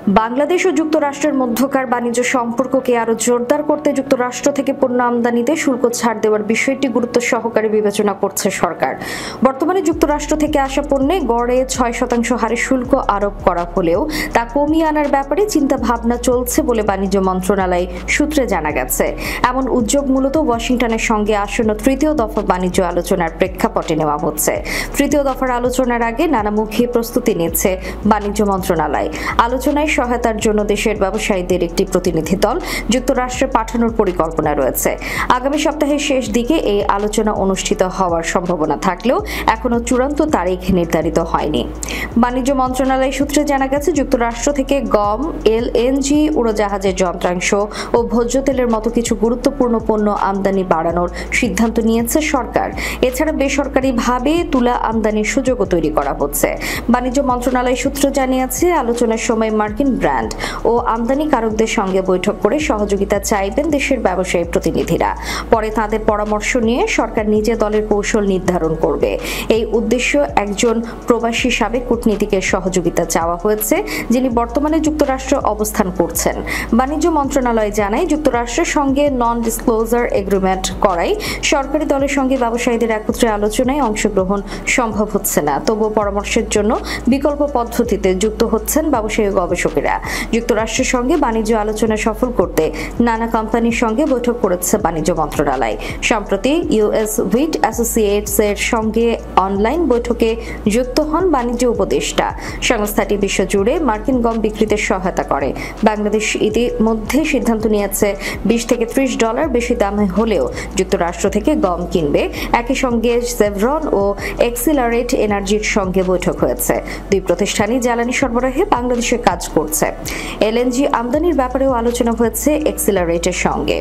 বাংলাদেশ ও যুক্তরাষ্ট্রের মধ্যকার বাণিজ্য সম্পর্ককে আরও জোরদার করতে যুক্তরাষ্ট্র থেকে পণ্য আমদানিতে শুল্ক ছাড় দেওয়ার বিষয়টি গুরুত্ব সহকারে বিবেচনা করছে সরকার। বর্তমানে যুক্তরাষ্ট্র থেকে আসা পণ্যে গড়ে 6% হারে শুল্ক আরোপ করা হলেও তা কমিয়ে আনার ব্যাপারে চিন্তা ভাবনা চলছে বলে বাণিজ্য মন্ত্রণালয় সূত্রে জানা গেছে। এমন উদ্যোগ মূলত ওয়াশিংটনের সঙ্গে আসন্ন তৃতীয় দফা বাণিজ্য আলোচনার প্রেক্ষাপটে নেওয়া হচ্ছে। তৃতীয় দফার আলোচনার আগে নানামুখী প্রস্তুতি নিচ্ছে বাণিজ্য মন্ত্রণালয়। আলোচনায় সহায়তার জন্য দেশের ব্যবসায়ীদের একটি প্রতিনিধি দল যুক্তরাষ্ট্রে পাঠানোর পরিকল্পনা রয়েছে। আগামী সপ্তাহের শেষ দিকে এই আলোচনা অনুষ্ঠিত হওয়ার সম্ভাবনা থাকলেও এখনো চূড়ান্ত তারিখ নির্ধারিত হয়নি। বাণিজ্য মন্ত্রণালয় সূত্রে জানা গেছে, যুক্তরাষ্ট্র থেকে গম, এলএনজি, উড়োজাহাজের যন্ত্রাংশ ও ভোজ্য তেলের মতো কিছু গুরুত্বপূর্ণ পণ্য আমদানি বাড়ানোর সিদ্ধান্ত নিয়েছে সরকার। এছাড়া বেসরকারিভাবে তুলা আমদানির সুযোগও তৈরি করা হচ্ছে। বাণিজ্য মন্ত্রণালয় সূত্র জানিয়েছে, আলোচনার সময় মার্কিন ব্র্যান্ড ও আমদানিকারকদের সঙ্গে বৈঠক করে সহযোগিতা চাইবেন দেশের ব্যবসায়ী প্রতিনিধিরা। পরে তাদের পরামর্শ নিয়ে সরকার নিজে দলের কৌশল নির্ধারণ করবে। এই উদ্দেশ্য একজন প্রবাসী সাবেক কূটনীতিকের সহযোগিতা চাওয়া হয়েছে, যিনি বর্তমানে যুক্তরাষ্ট্রে অবস্থান করছেন। বাণিজ্য মন্ত্রণালয় জানায়, যুক্তরাষ্ট্রের সঙ্গে নন ডিসক্লোজার এগ্রিমেন্ট করায় সরকারি দলের সঙ্গে ব্যবসায়ীদের একত্রে আলোচনায় অংশগ্রহণ সম্ভব হচ্ছে না। তবুও পরামর্শের জন্য বিকল্প পদ্ধতিতে যুক্ত হচ্ছেন ব্যবসায়ী গবেষকেরা। যুক্তরাষ্ট্রের সঙ্গে বাণিজ্য আলোচনা সফল করতে নানা কোম্পানির সঙ্গে বৈঠক করেছে বাণিজ্য মন্ত্রণালয়। সম্প্রতি ইউএস হুইট অ্যাসোসিয়েটস এর সঙ্গে অনলাইন বৈঠকে যুক্ত হন বাণিজ্য উপদেষ্টা। সংস্থাটি বিশ্বজুড়ে মার্কিন গম বিক্রিতে সহায়তা করে। বাংলাদেশ ইতিমধ্যে সিদ্ধান্ত নিয়েছে $20 থেকে $30 বেশি দামে হলেও যুক্তরাষ্ট্র থেকে গম কিনবে। একই সঙ্গে সেভরন ও এক্সিলারেট এনার্জির সঙ্গে বৈঠক হয়েছে। দুই প্রতিষ্ঠানই জ্বালানি সরবরাহে বাংলাদেশে কাজ করছে। এলএনজি আমদানির ব্যাপারেও আলোচনা হয়েছে এক্সিলারেটের সঙ্গে।